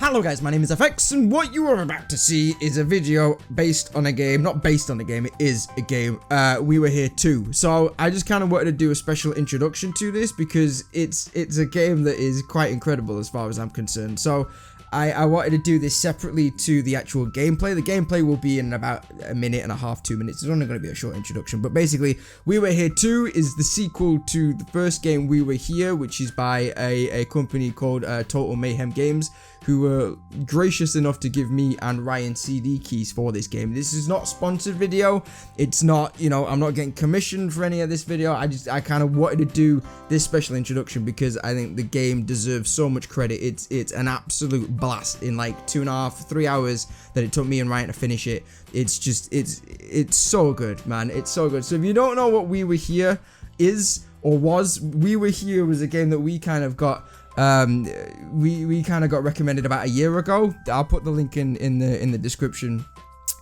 Hello guys, my name is FX, and what you are about to see is a video based on a game. Not based on a game, it is a game. We were here too. So I just kind of wanted to do a special introduction to this because it's a game that is quite incredible as far as I'm concerned. So I wanted to do this separately to the actual gameplay. The gameplay will be in about a minute and a half, 2 minutes. It's only going to be a short introduction. But basically, We Were Here 2 is the sequel to the first game, We Were Here, which is by a company called Total Mayhem Games, who were gracious enough to give me and Ryan CD keys for this game. This is not a sponsored video. It's not, you know, I'm not getting commissioned for any of this video. I kind of wanted to do this special introduction because I think the game deserves so much credit. It's an absolute blast. In like 2.5, 3 hours that it took me and Ryan to finish it. It's just, it's so good, man. It's so good. So if you don't know what We Were Here is or was, We Were Here was a game that we kind of got we kind of got recommended about a year ago. I'll put the link in the description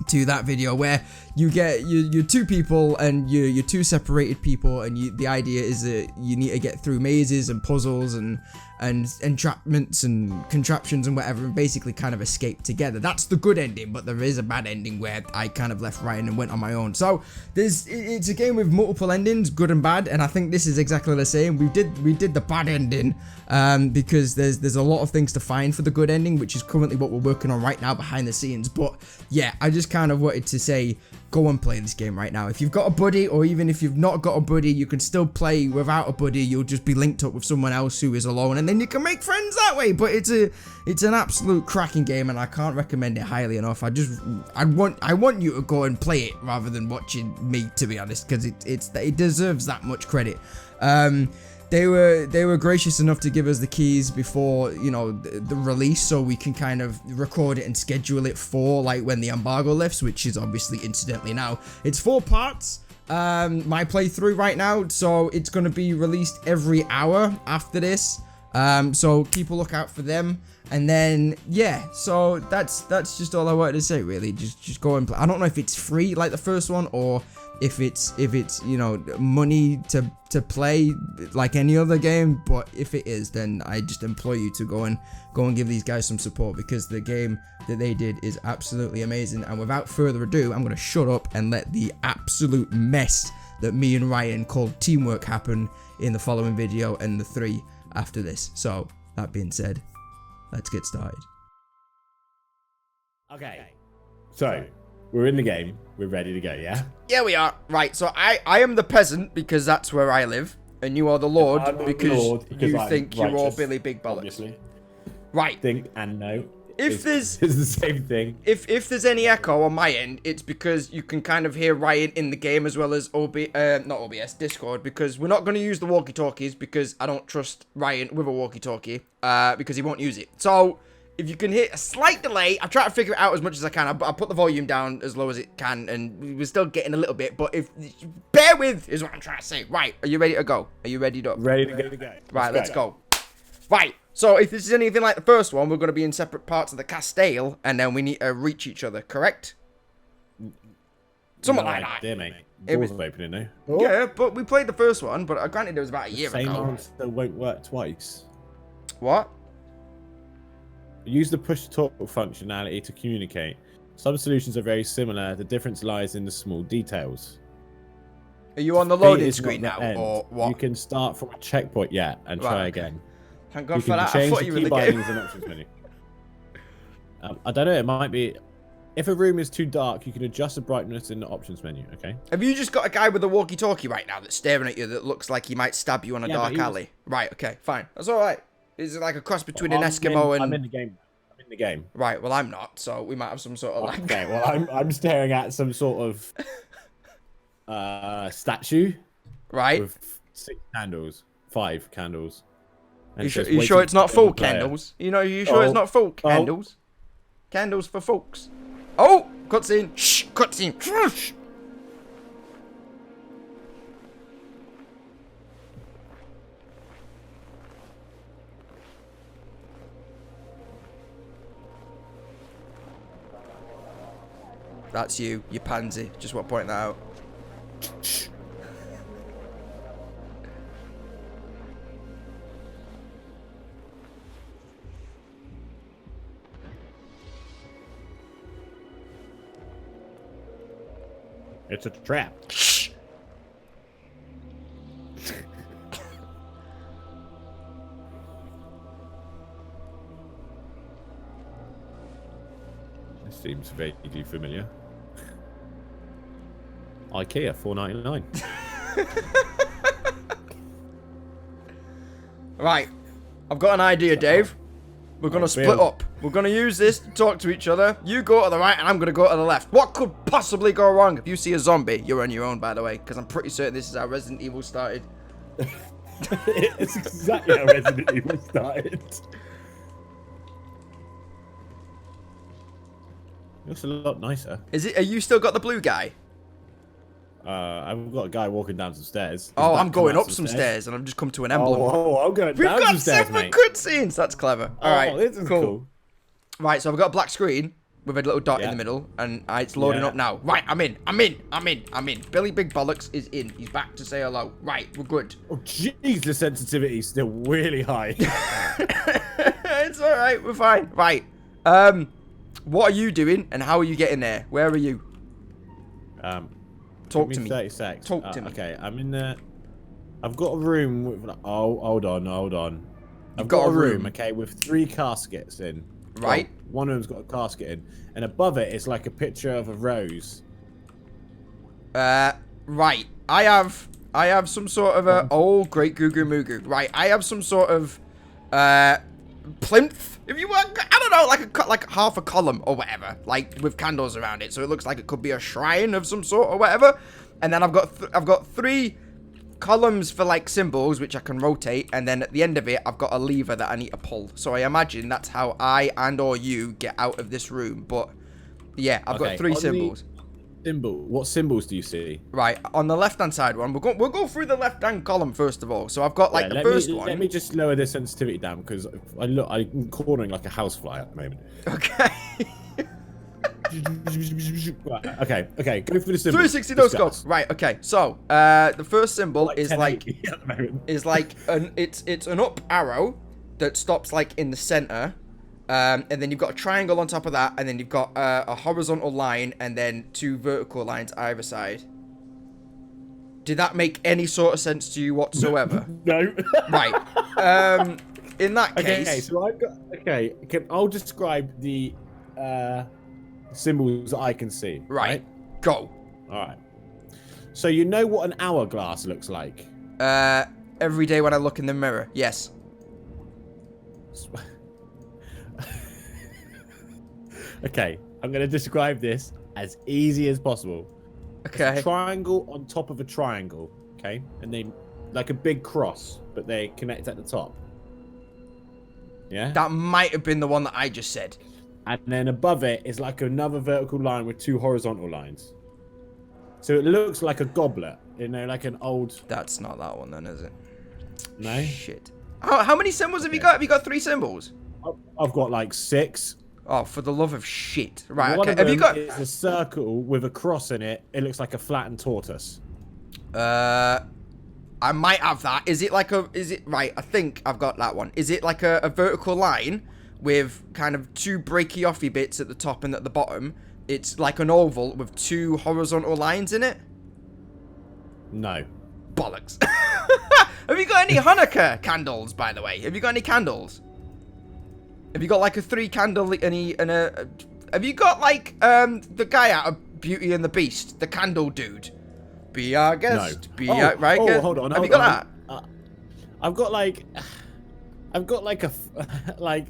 to that video, where you get you're two people and you're two separated people, and the idea is that you need to get through mazes and puzzles and entrapments and contraptions and whatever, and basically kind of escape together. That's the good ending, but there is a bad ending where I kind of left Ryan and went on my own. So it's a game with multiple endings, good and bad, and I think this is exactly the same. We did the bad ending because there's a lot of things to find for the good ending, which is currently what we're working on right now behind the scenes. But yeah, I just kind of wanted to say, go and play this game right now. If you've got a buddy, or even if you've not got a buddy, you can still play without a buddy. You'll just be linked up with someone else who is alone, and then you can make friends that way. But it's an absolute cracking game, and I can't recommend it highly enough. I want you to go and play it rather than watching me, to be honest, because it deserves that much credit. They were gracious enough to give us the keys before, you know, the release, so we can kind of record it and schedule it for like when the embargo lifts, which is obviously incidentally now. It's 4 parts, my playthrough right now, so it's going to be released every hour after this. So keep a lookout for them. And then yeah, so that's just all I wanted to say, really. Just go and play. I don't know if it's free like the first one, or if it's you know, money to play like any other game. But if it is, then I just implore you to go and give these guys some support, because the game that they did is absolutely amazing. And without further ado, I'm gonna shut up and let the absolute mess that me and Ryan called teamwork happen in the following video, and the 3 after this. So that being said, let's get started. Okay, so we're in the game. We're ready to go, yeah? Yeah, we are. Right, so I am the peasant because that's where I live, and you are the Lord because you think you're all Billy Big Bollocks. Obviously. Right. Think and no. If there's it's the same thing. If there's any echo on my end, it's because you can kind of hear Ryan in the game, as well as not OBS, Discord, because we're not going to use the walkie-talkies because I don't trust Ryan with a walkie-talkie because he won't use it. So if you can hear a slight delay, I try to figure it out as much as I can. I put the volume down as low as it can, and we're still getting a little bit, but if bear with is what I'm trying to say. Right, are you ready to go? Are you ready to ready to go? Right, let's go. Right. So if this is anything like the first one, we're going to be in separate parts of the Castile, and then we need to reach each other, correct? Something like that. Dear mate. Doors are opening now. Yeah, but we played the first one, but granted it was about a year ago. Same answer won't work twice. What? Use the push-to-talk functionality to communicate. Some solutions are very similar. The difference lies in the small details. Are you on the loading screen now, or what? You can start from a checkpoint, yeah, and try again. Thank God for that. I thought you were in the game. I don't know. It might be. If a room is too dark, you can adjust the brightness in the options menu. Okay. Have you just got a guy with a walkie-talkie right now that's staring at you that looks like he might stab you on a dark alley? Right. Okay. Fine. That's all right. Is it like a cross between an Eskimo and? I'm in the game. I'm in the game. Right. Well, I'm not. So we might have some sort of like. Okay. Well, I'm staring at some sort of statue. Right. With 6 candles, 5 candles. You sure it's not full candles? You sure it's not full candles? Candles for folks. Oh, cutscene. Shh, cutscene. Shh. That's you pansy. Just want to point that out. Shh. It's a trap. Shh. This seems vaguely familiar. IKEA, $4.99. Right. I've got an idea, Dave. We're going to split up. We're going to use this to talk to each other. You go to the right and I'm going to go to the left. What could possibly go wrong? If you see a zombie, you're on your own, by the way, because I'm pretty certain this is how Resident Evil started. It's exactly how Resident Evil started. Looks a lot nicer. Is it? Are you still got the blue guy? I've got a guy walking down some stairs. Oh, I'm going up some stairs and I've just come to an emblem. Oh, I'm going down some stairs, mate. We've got separate cutscenes. That's clever. All right, this is cool. Right, so I've got a black screen with a little dot in the middle, and it's loading up now. Right, I'm in. Billy Big Bollocks is in. He's back to say hello. Right, we're good. Oh, jeez, the sensitivity's still really high. It's all right. We're fine. Right. What are you doing, and how are you getting there? Where are you? Talk to me. 30 seconds. Talk to me. Okay, I'm in there. I've got a room with. Oh, hold on. I've got a room, okay, with 3 caskets in. Right. Well, one of them's got a casket in, and above it is like a picture of a rose. Right. I have some sort of a great goo goo moo goo. Right. I have some sort of plinth. If you want, I don't know, like half a column or whatever, like with candles around it, so it looks like it could be a shrine of some sort or whatever. And then I've got 3 columns for like symbols which I can rotate, and then at the end of it I've got a lever that I need to pull. So I imagine that's how I or you get out of this room. But yeah, I've got 3 symbols. What symbols do you see? Right, on the left-hand side one, we'll go through the left-hand column first of all. So I've got like the first one. Let me just lower the sensitivity down because I'm cornering like a housefly at the moment. Okay. Right, okay, go for the symbol. 360 no scope. Right, okay. So, the first symbol is like it's an up arrow that stops like in the center. And then you've got a triangle on top of that, and then you've got a horizontal line, and then 2 vertical lines either side. Did that make any sort of sense to you whatsoever? No. Right. In that case. Okay, so I've got. Okay, I'll describe the symbols that I can see. Right. Go. All right. So you know what an hourglass looks like? Every day when I look in the mirror. Yes. Okay, I'm going to describe this as easy as possible. Okay. It's a triangle on top of a triangle, okay? And they, like a big cross, but they connect at the top. Yeah? That might have been the one that I just said. And then above it is like another vertical line with 2 horizontal lines. So it looks like a goblet, you know, like an old... That's not that one then, is it? No? Shit. How many symbols have you got? Have you got 3 symbols? I've got like 6. Oh, for the love of shit. Right, One okay. of them Have you got... is a circle with a cross in it. It looks like a flattened tortoise. I might have that. Is it like a... Is it... Right, I think I've got that one. Is it like a vertical line with kind of 2 breaky-offy bits at the top and at the bottom? It's like an oval with 2 horizontal lines in it? No. Bollocks. Have you got any Hanukkah candles, by the way? Have you got any candles? Have you got like a 3 candle have you got like the guy out of Beauty and the Beast, the candle dude? Be our guest. No. Be our right. Oh, hold on. Have you got that? I've got like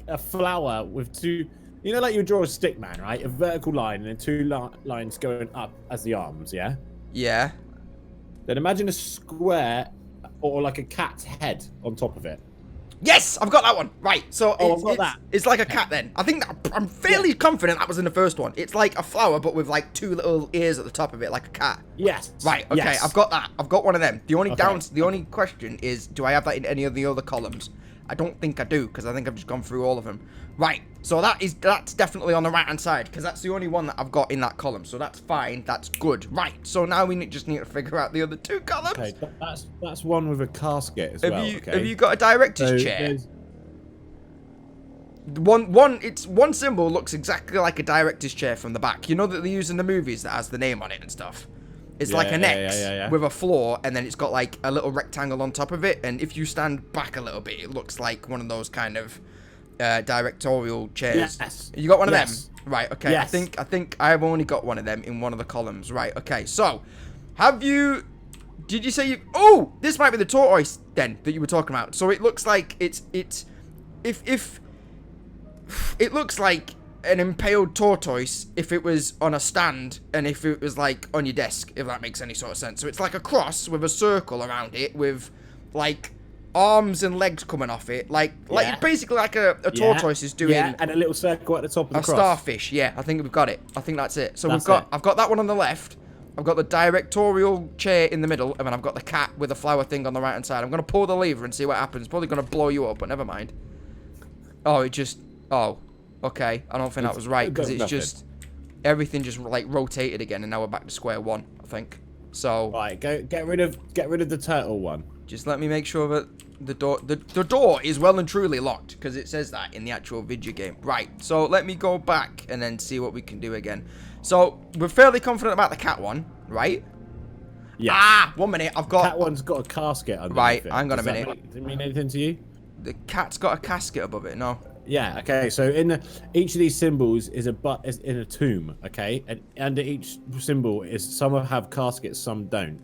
a flower with 2. You know, like you draw a stick man, right? A vertical line and then 2 lines going up as the arms. Yeah. Yeah. Then imagine a square or like a cat's head on top of it. Yes, I've got that one. Right, so I've got that. It's like a cat then. I think I'm fairly confident that was in the first one. It's like a flower, but with like 2 little ears at the top of it, like a cat. Yes. Right. Okay, yes. I've got that. I've got one of them. The only question is, do I have that in any of the other columns? I don't think I do, because I think I've just gone through all of them. Right, so that's definitely on the right-hand side, because that's the only one that I've got in that column, so that's fine, that's good. Right, so now we just need to figure out the other 2 columns. Okay, that's one with a casket as well, okay? Have you got a director's chair? One symbol looks exactly like a director's chair from the back. You know that they use in the movies that has the name on it and stuff. It's like an X yeah. with a floor, and then it's got like a little rectangle on top of it. And if you stand back a little bit, it looks like one of those kind of directorial chairs. Yes. You got one of them? Right, okay. Yes. I think I've only got one of them in one of the columns. Right, okay. So, have you... Did you say you... Oh! This might be the tortoise, then, that you were talking about. So, it looks like it's... If... It looks like an impaled tortoise if it was on a stand and if it was, like, on your desk, if that makes any sort of sense. So, it's like a cross with a circle around it with, like... arms and legs coming off it, like basically like a tortoise is doing. Yeah, and a little circle at the top of the cross. A starfish. Yeah, I think we've got it. I think that's it. So I've got that one on the left. I've got the directorial chair in the middle, and then I've got the cat with the flower thing on the right hand side. I'm gonna pull the lever and see what happens. Probably gonna blow you up, but never mind. Oh, it just. Oh, okay. I don't think that was right because it's just everything just like rotated again, and now we're back to square one. I think. So. Right, get rid of the turtle one. Just let me make sure that the door is well and truly locked, because it says that in the actual video game. Right, so let me go back and then see what we can do again. So, we're fairly confident about the cat one, right? Yeah. Ah, 1 minute, I've got... Cat one's got a casket underneath right, it. hang on a minute. Does it mean anything to you? The cat's got a casket above it, no? Yeah, okay, so each of these symbols is in a tomb, okay? And under each symbol is some have caskets, some don't.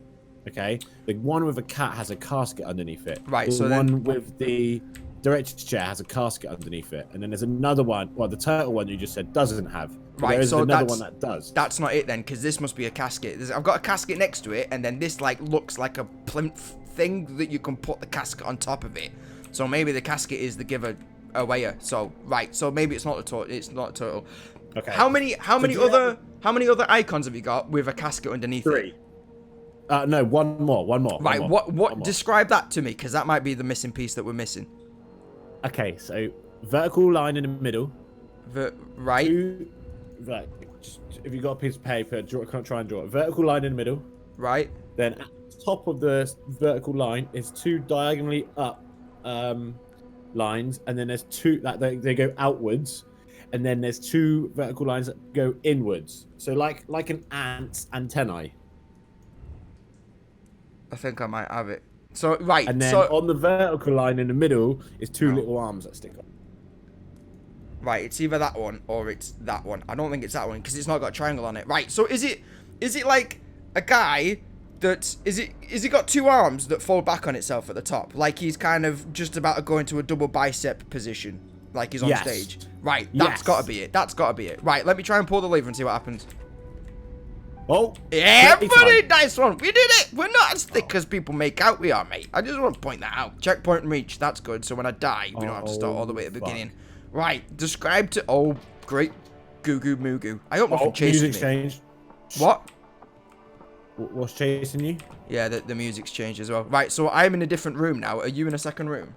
Okay, the one with a cat has a casket underneath it. Right, the one with the director's chair has a casket underneath it, and then there's another one. Well, the turtle one you just said doesn't have. Right, there is so another one that does. That's not it then, because this must be a casket. I've got a casket next to it, and then this like looks like a plinth thing that you can put the casket on top of it. So maybe the casket is the giveawayer. So right, so maybe it's not a turtle. It's not a turtle. Okay. How many other icons have you got with a casket underneath it? 3. No, one more. Right, one what more. describe that to me, because that might be the missing piece that we're missing. Okay, so vertical line in the middle. Right. Right. If you got a piece of paper, try and draw it. Vertical line in the middle. Right. Then at the top of the vertical line is 2 diagonally up lines, and then there's 2 that they go outwards, and then there's 2 vertical lines that go inwards. So like an ant's antennae. I think I might have it. So, right. And then on the vertical line in the middle is 2 little arms that stick up. Right, it's either that one or it's that one. I don't think it's that one because it's not got a triangle on it. Right, so is it like a guy that... Is he got 2 arms that fold back on itself at the top? Like he's kind of just about to go into a double bicep position. Like he's on stage. Right, that's got to be it. That's got to be it. Right, let me try and pull the lever and see what happens. Oh, yeah, buddy, nice one. We did it. We're not as thick as people make out we are, mate. I just want to point that out. Checkpoint reached. That's good. So when I die, we don't have to start all the way at the beginning. Right. Describe to... Oh, great. Goo goo moo goo. I hope nothing chases me. Music's changed. What? What's chasing you? Yeah, the music's changed as well. Right, so I'm in a different room now. Are you in a second room?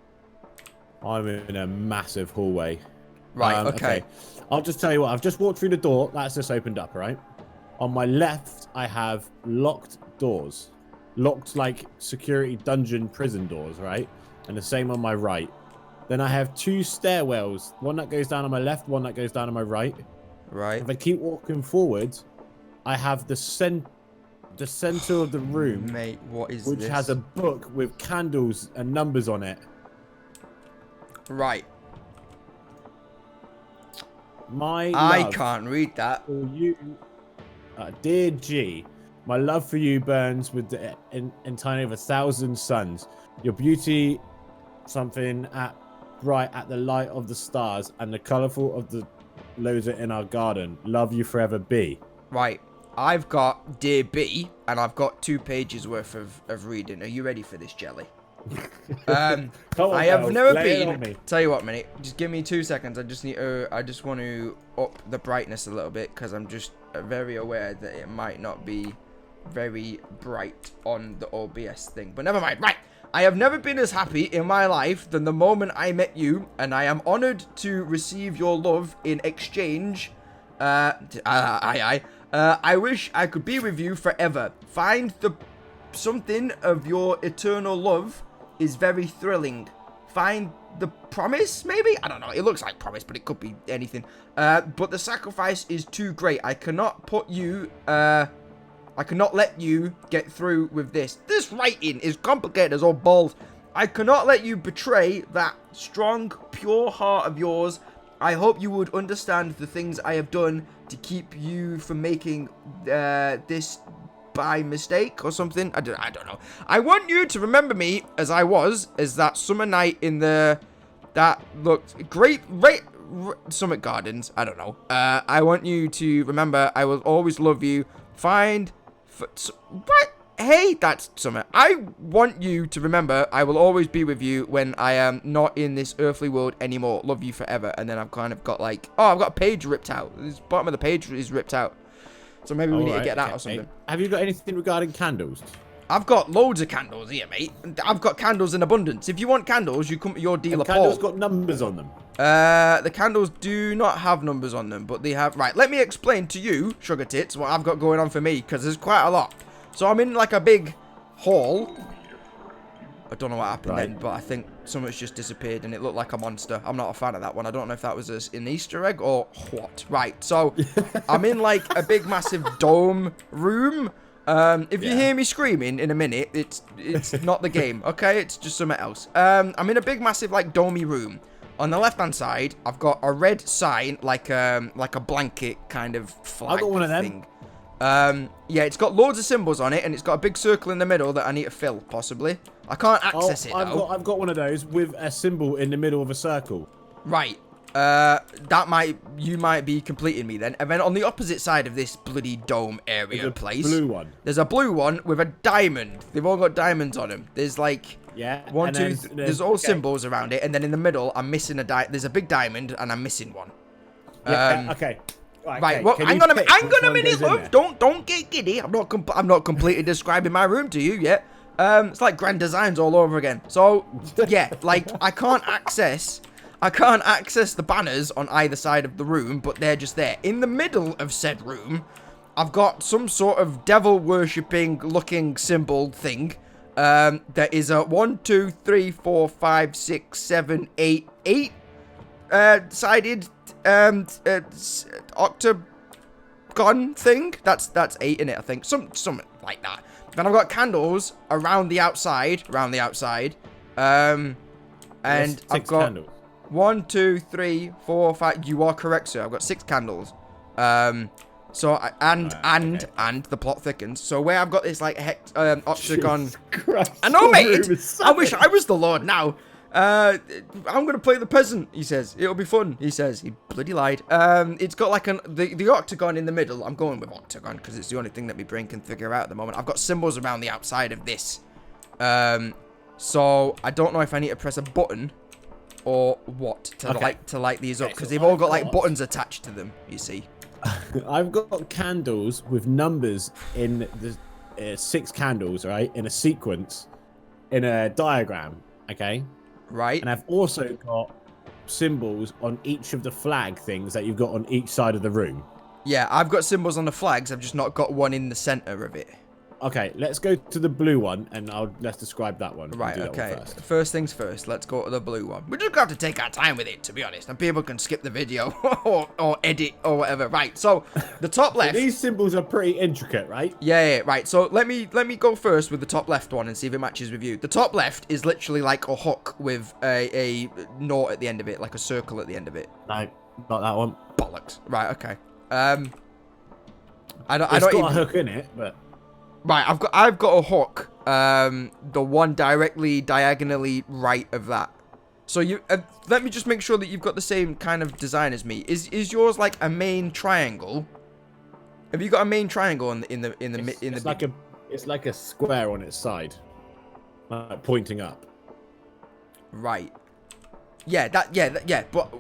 I'm in a massive hallway. Right, okay. I'll just tell you what. I've just walked through the door. That's just opened up, right? On my left, I have locked doors. Locked, like, security dungeon prison doors, right? And the same on my right. Then I have 2 stairwells. One that goes down on my left, one that goes down on my right. Right. If I keep walking forward, I have the center of the room. Mate, what is which this? has a book with candles and numbers on it. Right. I can't read that. For you... dear G, my love for you burns with the entirety of 1,000 suns. Your beauty, something bright at the light of the stars, and the colourful of the loads in our garden. Love you forever, B. Right. I've got Dear B, and I've got 2 pages worth of reading. Are you ready for this, Jelly? I have never been. Tell you what, minute. Just give me 2 seconds. I just want to up the brightness a little bit because I'm just very aware that it might not be very bright on the OBS thing. But never mind. Right. I have never been as happy in my life than the moment I met you, and I am honored to receive your love in exchange. I wish I could be with you forever. Find something of your eternal love is very thrilling. Find the promise, maybe? I don't know. It looks like promise, but it could be anything. But the sacrifice is too great. I cannot put you I cannot let you get through with this. This writing is complicated as all balls. I cannot let you betray that strong, pure heart of yours. I hope you would understand the things I have done to keep you from making this by mistake or something. I don't know. I want you to remember me as I was, as that summer night in the... That looked great... Summit Gardens. I don't know. I want you to remember I will always love you. What? Hey, that's Summit. I want you to remember I will always be with you when I am not in this earthly world anymore. Love you forever. And then I've kind of got like... Oh, I've got a page ripped out. This bottom of the page is ripped out. So maybe we need to get that or something. Have you got anything regarding candles? I've got loads of candles here, mate. I've got candles in abundance. If you want candles, you come to your dealer, Paul. Candles got numbers on them. The candles do not have numbers on them, but they have... Right, let me explain to you, Sugar Tits, what I've got going on for me, because there's quite a lot. So I'm in, like, a big hall. I don't know what happened then, but I think something's just disappeared, and it looked like a monster. I'm not a fan of that one. I don't know if that was an Easter egg or what. Right, so I'm in, like, a big, massive dome room. If you hear me screaming in a minute, it's not the game, okay? It's just something else. I'm in a big, massive, like, domey room. On the left-hand side, I've got a red sign, like a blanket kind of flag. I got one of them. Thing. Yeah, it's got loads of symbols on it, and it's got a big circle in the middle that I need to fill, possibly. I can't access it, though. I've got one of those with a symbol in the middle of a circle. Right. You might be completing me then. And then on the opposite side of this bloody dome area place, blue one. There's a blue one with a diamond. They've all got diamonds on them. There's like one, two. There's all symbols around it, and then in the middle, I'm missing a There's a big diamond, and I'm missing one. Okay. Right. Well, hang on a minute, love. Don't get giddy. I'm not completely describing my room to you yet. It's like Grand Designs all over again. So yeah, like I can't access the banners on either side of the room, but they're just there. In the middle of said room, I've got some sort of devil worshipping looking symbol thing. There is a 1, 2, 3, 4, 5, 6, 7, 8 sided octagon thing. That's 8 in it, I think. Something like that. Then I've got candles around the outside. And I've got candles. 1, 2, 3, 4, 5. You are correct, sir. I've got 6 candles. And the plot thickens. So where I've got this like octagon. I know, mate. I wish I was the Lord now. I'm gonna play the peasant. He says it'll be fun. He says he bloody lied. It's got like the octagon in the middle. I'm going with octagon because it's the only thing that my brain can figure out at the moment. I've got symbols around the outside of this. So I don't know if I need to press a button or what to light these up because they've all got like buttons attached to them. You see. I've got candles with numbers in the 6 candles, right, in a sequence, in a diagram, okay? Right. And I've also got symbols on each of the flag things that you've got on each side of the room. Yeah, I've got symbols on the flags. I've just not got one in the center of it. Okay, let's go to the blue one, and let's describe that one. Right, okay. First things first, let's go to the blue one. We just have to take our time with it, to be honest. And people can skip the video or edit or whatever. Right, so the top left. So these symbols are pretty intricate, right? Yeah, right. So let me go first with the top left one and see if it matches with you. The top left is literally like a hook with a naught at the end of it, like a circle at the end of it. No, not that one. Bollocks. Right, okay. It's got a hook in it, but... Right, I've got a hook. The one diagonally right of that. So you let me just make sure that you've got the same kind of design as me. Is yours like a main triangle? Have you got a main triangle It's like a square on its side, pointing up. Right. Yeah. Yeah. But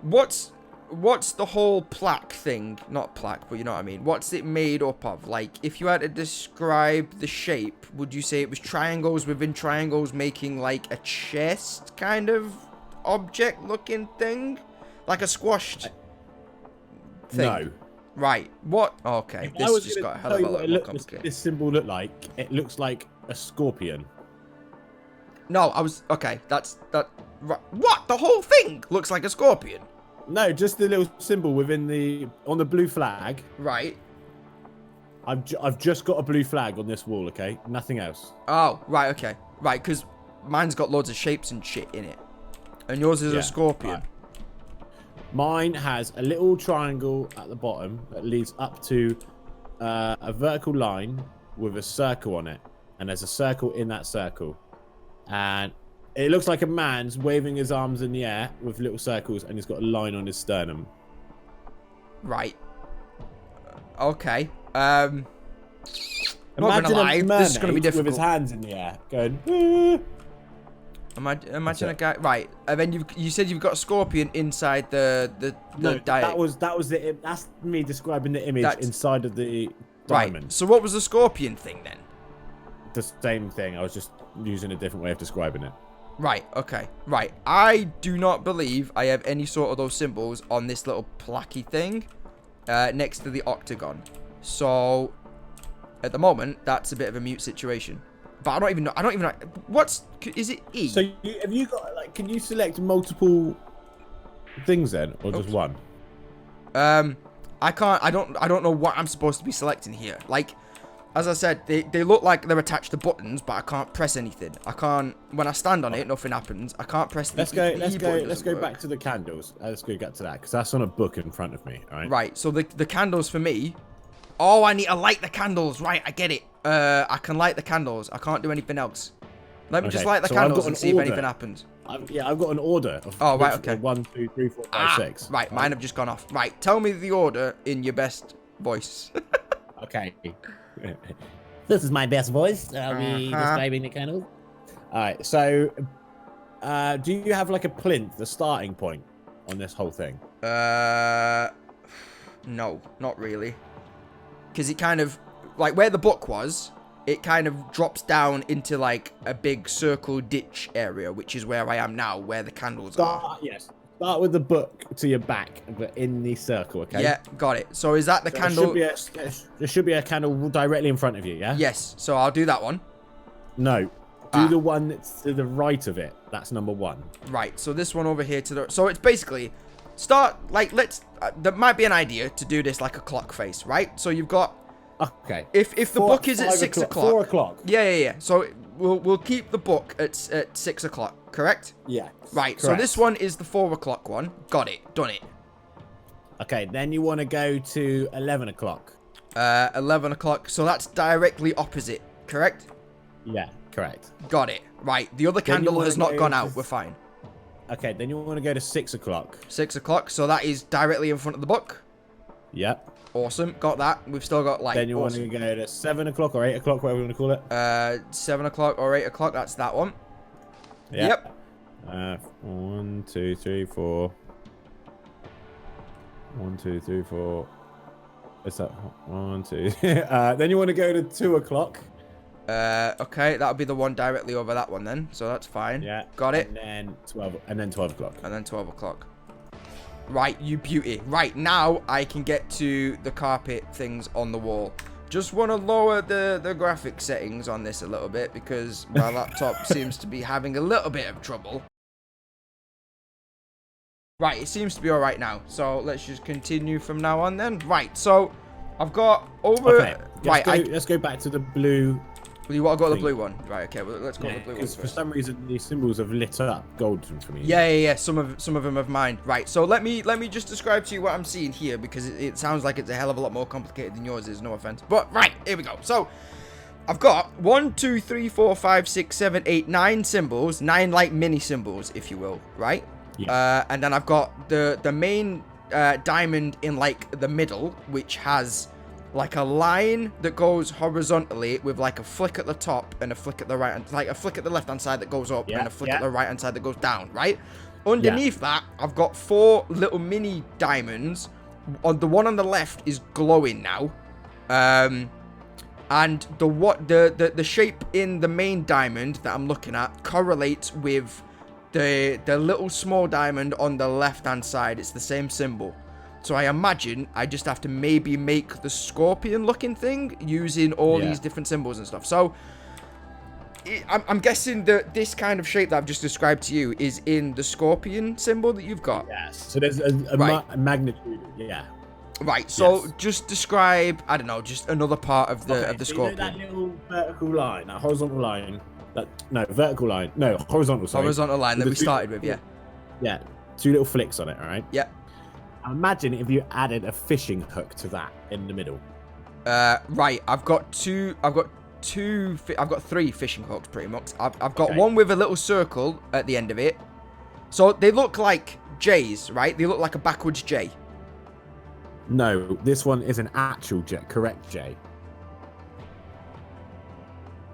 what's the whole plaque thing? Not plaque, but you know what I mean. What's it made up of? Like, if you had to describe the shape, would you say it was triangles within triangles making like a chest kind of object looking thing? Like a squashed thing? No. Right. What? Okay. This just got a hell of a lot more complicated. This symbol look like? It looks like a scorpion. No, okay. Right. What? The whole thing looks like a scorpion? No, just the little symbol on the blue flag. Right. I've just got a blue flag on this wall, okay? Nothing else. Oh, right, okay. Right, because mine's got loads of shapes and shit in it. And yours is a scorpion. Right. Mine has a little triangle at the bottom that leads up to a vertical line with a circle on it. And there's a circle in that circle. And it looks like a man's waving his arms in the air with little circles, and he's got a line on his sternum. Right. Okay. Not Imagine gonna lie, this is gonna be difficult. with his hands in the air, going. Imagine a guy. Right, and then you said you've got a scorpion inside the that's me describing the image inside of the diamond. Right. So what was the scorpion thing then? The same thing. I was just using a different way of describing it. Right. Okay. Right. I do not believe I have any sort of those symbols on this little placky thing next to the octagon. So at the moment, that's a bit of a mute situation. But I don't even know. Is it E? So have you got can you select multiple things then, or just one? I can't. I don't know what I'm supposed to be selecting here. Like, as I said, they look like they're attached to buttons, but I can't press anything. I can't. When I stand on it, nothing happens. I can't press. Let's go back to the candles. Let's go get to that because that's on a book in front of me. All right. Right. So the candles for me. Oh, I need to light the candles. Right, I get it. I can light the candles. I can't do anything else. Let me just light the candles and see if anything happens. I've got an order. Oh, right, okay. 1, 2, 3, 4, 5, 6. Right, mine have just gone off. Right, tell me the order in your best voice. Okay. This is my best voice. I'll be describing the candles. All right, so do you have like a plinth, the starting point on this whole thing? No, not really. Because it kind of, like where the book was, it kind of drops down into like a big circle ditch area, which is where I am now, where the candles are. Yes. Start with the book to your back, but in the circle, okay? Yeah, got it. So is that the candle? There should be a candle directly in front of you, yeah? Yes. So I'll do that one. No. Do the one that's to the right of it. That's number 1. Right. So this one over here to the... So it's basically... there might be an idea to do this like a clock face, right? So you've got... Okay. If the book is at 6 o'clock... 4 o'clock. Yeah. So we'll keep the book at 6 o'clock, correct? Yeah. Right. Correct. So this one is the 4 o'clock one. Got it. Done it. Okay. Then you want to go to 11 o'clock. 11 o'clock. So that's directly opposite, correct? Yeah. Correct. Got it. Right. The other candle has not gone out. We're fine. Okay. Then you want to go to 6 o'clock. 6 o'clock. So that is directly in front of the book. Yep. Awesome. Got that. We've still got light. Then you want to go to 7 o'clock or 8 o'clock, whatever you want to call it. 7 o'clock or 8 o'clock. That's that one. Yep. 1, 2, 3, 4. 1, 2, 3, 4. What's that? 1, 2. Then you want to go to 2 o'clock. Okay, that'll be the one directly over that one then. So that's fine. Yeah. Got it. And then 12. And then 12 o'clock. And then 12 o'clock. Right, you beauty. Right, now I can get to the carpet things on the wall. Just want to lower the graphic settings on this a little bit because my laptop seems to be having a little bit of trouble. Right, it seems to be alright now. So let's just continue from now on then. Right, so I've got over... Okay, let's go back to the blue... Well, you want to go to the blue one? Right, okay, well, let's go to the blue one first. For some reason, these symbols have lit up golden for me. Yeah. Some of them have mine. Right, so let me just describe to you what I'm seeing here because it sounds like it's a hell of a lot more complicated than yours is, no offense. But, right, here we go. So, I've got 1, 2, 3, 4, 5, 6, 7, 8, 9 symbols. 9, like, mini symbols, if you will, right? Yeah. And then I've got the main diamond in, like, the middle, which has... like a line that goes horizontally with like a flick at the top and a flick at the right, like a flick at the left hand side that goes up and a flick at the right hand side that goes down, right? Underneath that, I've got 4 little mini diamonds. The one on the left is glowing now. And the shape in the main diamond that I'm looking at correlates with the little small diamond on the left hand side. It's the same symbol. So I imagine I just have to maybe make the scorpion looking thing using all these different symbols and stuff. So I'm guessing that this kind of shape that I've just described to you is in the scorpion symbol that you've got. Yes. So there's a magnitude. Yeah. Right, so Yes. just describe, I don't know, just another part of the So you know scorpion. that little vertical line, that horizontal line, vertical line, no, horizontal, sorry. Horizontal line that With we the two- started with, yeah. Yeah, 2 little flicks on it, all right? Yeah. Imagine if you added a fishing hook to that in the middle. Right, I've got three fishing hooks pretty much. I've got Okay. one with a little circle at the end of it. So they look like J's, right? They look like a backwards J. No, this one is an actual correct J.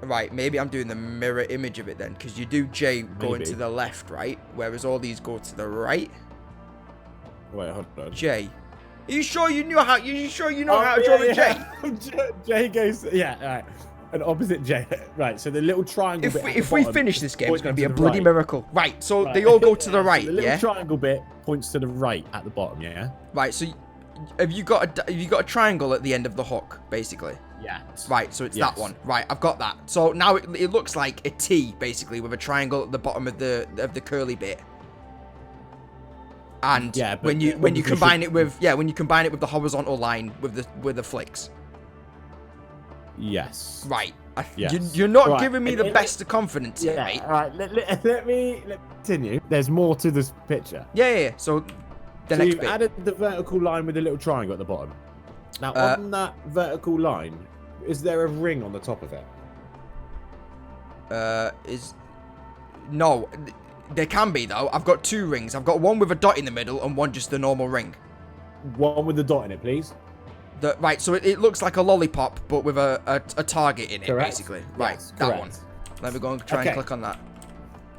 Right, maybe I'm doing the mirror image of it then, because you do J going Maybe. to the left, right? Whereas all these go to the right. Wait, hold on. J. Are you sure you know how? You sure you know how to draw a J? J goes, yeah, all right. An opposite J. Right, so the little triangle bit. If we finish this game, it's going to be a pointing to the bloody right. miracle. Right, so Right. they all go to the right, So the little yeah? triangle bit points to the right at the bottom, yeah? Right, so have you got a triangle at the end of the hook, basically? Yeah. Right, so it's Yes. that one. Right, I've got that. So now it looks like a T, basically, with a triangle at the bottom of the curly bit. And Yeah, but when you obviously combine it with the horizontal line with the flicks. Yes. Right. Yes. You're not Right, giving me and the it- best of confidence here, Yeah, mate. all right, let me continue. There's more to this picture. Yeah. So the So next you've bit. added the vertical line with the little triangle at the bottom. Now, on that vertical line, is there a ring on the top of it? No, there can be though. I've got 2 rings. I've got one with a dot in the middle and one just a normal ring. One with the dot in it, please. Right, so it looks like a lollipop, but with a target in it, Correct. basically. Right, Yes, that correct. one. Let me go and try and Okay. click on that.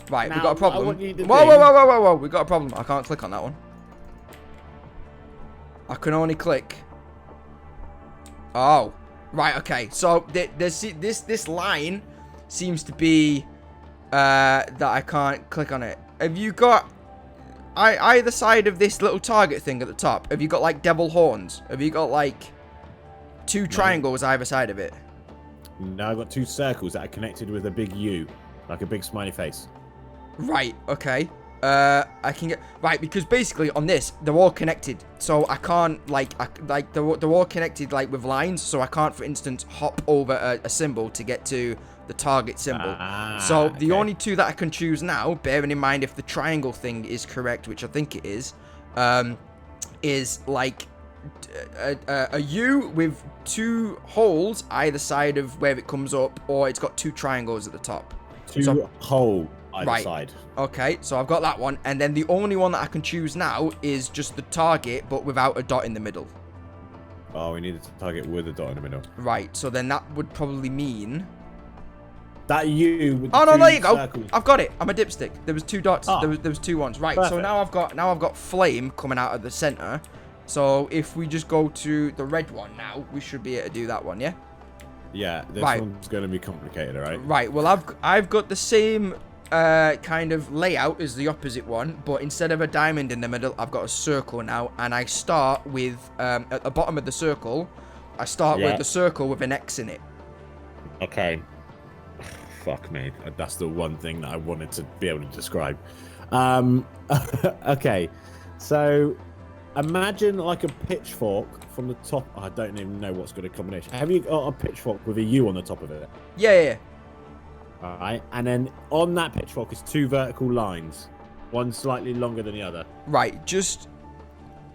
Right, we Now, got a what I problem. want you to Whoa, do- whoa, we got a problem. I can't click on that one. I can only click. Oh, right, okay. So this line seems to be that I can't click on it. Have you got either side of this little target thing at the top? Have you got like devil horns? Have you got like 2 triangles either side of it? No, I've got 2 circles that are connected with a big U, like a big smiley face. Right, okay. I can get right because basically on this they're all connected, so I can't they're all connected like with lines, so I can't, for instance, hop over a symbol to get to the target symbol. So the only 2 that I can choose now, bearing in mind if the triangle thing is correct, which I think it is like a U with 2 holes either side of where it comes up, or it's got 2 triangles at the top. 2 hole either side. Okay, so I've got that one, and then the only one that I can choose now is just the target, but without a dot in the middle. Oh, we needed to target with a dot in the middle. Right, so then that would probably mean... That U with the Oh no, 2 there you go. circles. I've got it. I'm a dipstick. There was 2 dots. Oh. There was 2 ones. Right, so Perfect. now I've got flame coming out of the center. So if we just go to the red one now, we should be able to do that one, yeah? Yeah, this Right. one's going to be complicated, all right? Right, well I've got the same kind of layout as the opposite one, but instead of a diamond in the middle, I've got a circle now, and I start with at the bottom of the circle, I start with the circle with an X in it. Okay. Fuck me. That's the one thing that I wanted to be able to describe. Okay. So imagine like a pitchfork from the top. I don't even know what's good a combination. Have you got a pitchfork with a U on the top of it? Yeah. All right. And then on that pitchfork is 2 vertical lines. One slightly longer than the other. Right, just...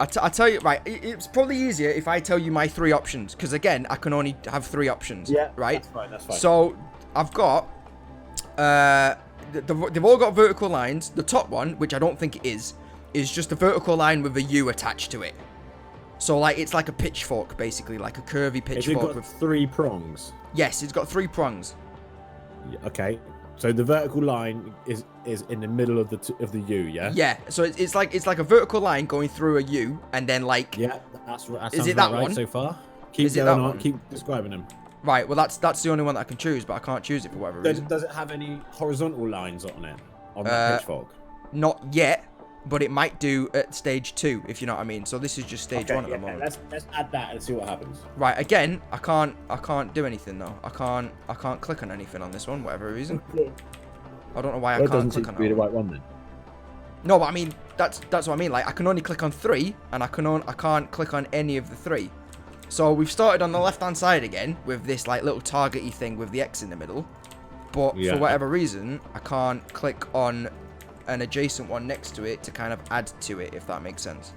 I tell you, right, it's probably easier if I tell you my 3 options, because again, I can only have 3 options. Yeah. Right? That's fine. So, I've got... they've all got vertical lines. The top one, which I don't think it is just a vertical line with a U attached to it. So, like, it's like a pitchfork, basically, like a curvy Has it pitchfork got with... 3 prongs? Yes, it's got 3 prongs. Yeah, okay. So the vertical line is in the middle of the U, yeah? Yeah, so it's like a vertical line going through a U, and then like... Yeah, that's right. Is it that right one? so far? Keep Is it going that on. one? Keep describing them. Right, well, that's the only one that I can choose, but I can't choose it for whatever reason. Does it have any horizontal lines on it? On that pitchfork? Not yet, but it might do at stage 2, if you know what I mean. So this is just stage 1 at the moment. Let's add that and see what happens. Right, again, I can't do anything though. I can't click on anything on this one, whatever reason. I don't know why I can't click on that. right one then. No, but I mean, that's what I mean. Like, I can only click on 3, and I can't click on any of the 3. So we've started on the left-hand side again with this like little targety thing with the X in the middle. But for whatever reason, I can't click on an adjacent one next to it to kind of add to it, if that makes sense.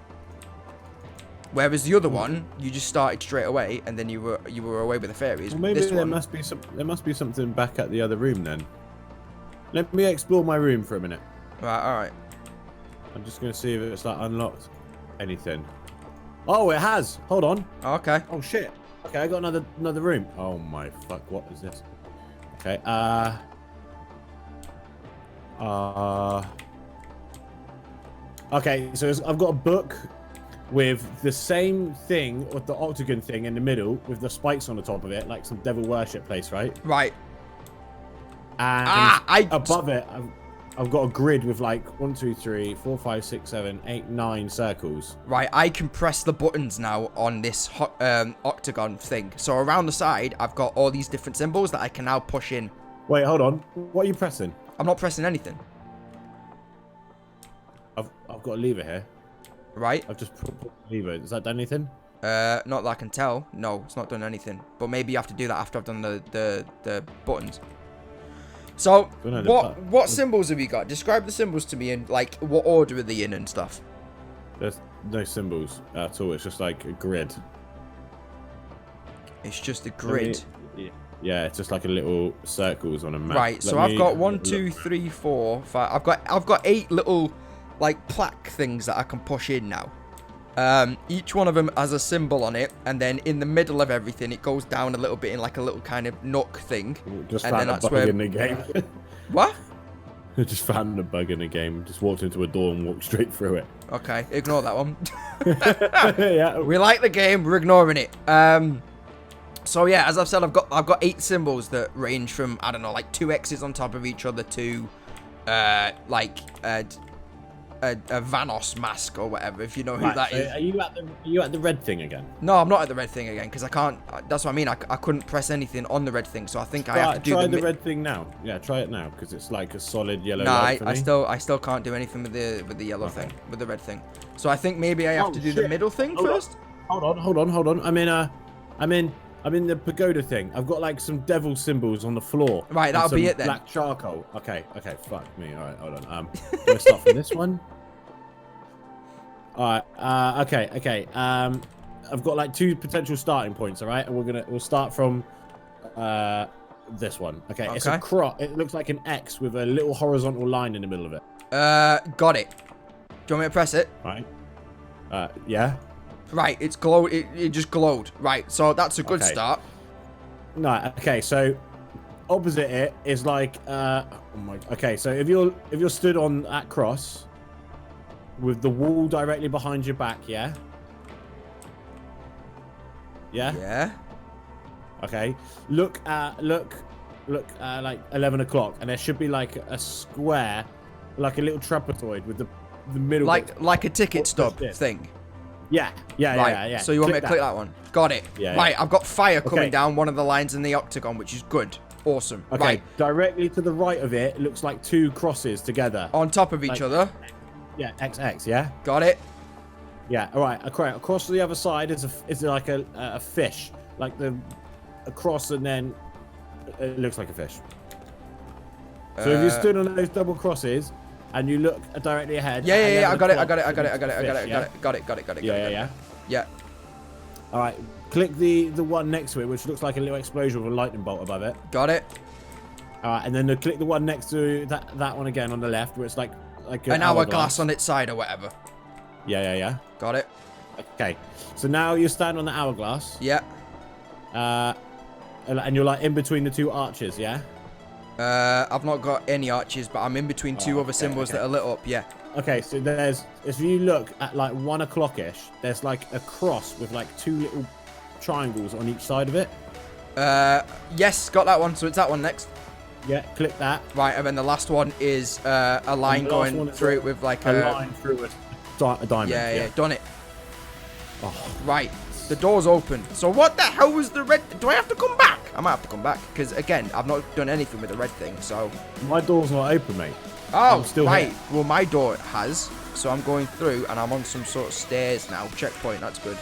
Whereas the other one, you just started straight away, and then you were away with the fairies. Well, maybe this there one, must be something back at the other room then. Let me explore my room for a minute. Right, all right. I'm just gonna see if it's like unlocked anything. Oh, it has. Hold on. Okay. Oh shit. Okay, I got another room. Oh my fuck. What is this? Okay. Okay. So I've got a book with the same thing with the octagon thing in the middle with the spikes on the top of it, like some devil worship place, right? Right. And above it, I've got a grid with like 1, 2, 3, 4, 5, 6, 7, 8, 9 circles. Right, I can press the buttons now on this octagon thing. So around the side, I've got all these different symbols that I can now push in. Wait, hold on. What are you pressing? I'm not pressing anything. I've got a lever here. Right. I've just put the lever. Has that done anything? Not that I can tell. No, it's not done anything. But maybe you have to do that after I've done the buttons. So, what symbols have you got? Describe the symbols to me and, like, what order are they in and stuff. There's no symbols at all. It's just like a grid. It's just a grid. Yeah, it's just like a little circles on a map. Right, so I've got 1, 2, 3, 4, 5. I've got 8 little, like, plaque things that I can push in now. Each one of them has a symbol on it, and then in the middle of everything, it goes down a little bit in like a little kind of nook thing. Just and found then a bug in the game. What? I just found a bug in the game. Just walked into a door and walked straight through it. Okay, ignore that one. Yeah. We like the game, we're ignoring it. So yeah, as I've said, I've got 8 symbols that range from, I don't know, like 2 X's on top of each other to like a Vanos mask or whatever, if you know who that is. Are you at the red thing again? No, I'm not at the red thing again because I can't. That's what I mean. I couldn't press anything on the red thing, so I think I have to do try the red thing now. Yeah, try it now because it's like a solid yellow. Nah, I still can't do anything with the yellow thing, with the red thing. So I think maybe I have to do the middle thing first. Hold on. I'm in the pagoda thing. I've got like some devil symbols on the floor. Right, that'll be it then. Black charcoal. Okay, fuck me. All right, hold on. Let's start from this one. All right. Okay. I've got like 2 potential starting points. All right, and we'll start from this one. Okay. It's a cross. It looks like an X with a little horizontal line in the middle of it. Got it. Do you want me to press it? Right. Yeah. Right, it's glowed. It just glowed. Right, so that's a good start. No, okay, so opposite it is like okay, so if you're stood on that cross with the wall directly behind your back, yeah? Yeah. Okay. Look at like 11 o'clock, and there should be like a square, like a little trapezoid with the middle like a ticket stub thing. Yeah. So you want me to click that one? Got it. Yeah. Right, I've got fire coming down one of the lines in the octagon, which is good. Awesome. Okay. Right. Directly to the right of it looks like 2 crosses together. On top of each other. Yeah, XX, yeah? Got it. Yeah, all right. Across to the other side is like a fish. Like a cross, and then it looks like a fish. So if you stood on those double crosses and you look directly ahead. Yeah. I got it. Yeah. All right. Click the one next to it, which looks like a little explosion with a lightning bolt above it. Got it. All right, and then click the one next to that one again on the left, where it's like an hourglass on its side or whatever. Yeah. Got it. Okay. So now you stand on the hourglass. Yeah. And you're like in between the 2 arches, yeah? I've not got any arches, but I'm in between 2 other symbols that are lit up, yeah. Okay, so if you look at like 1 o'clock-ish, there's like a cross with like 2 little triangles on each side of it. Yes, got that one, so it's that one next. Yeah, click that. Right, and then the last one is a line going through it with like a line through a diamond. Yeah, done it. Oh. Right, the door's open. So what the hell was the red? Do I have to come back? I might have to come back because again, I've not done anything with the red thing. So my door's not open, mate. Oh, I'm still right. here. Well, my door has. So I'm going through and I'm on some sort of stairs now. Checkpoint, that's good.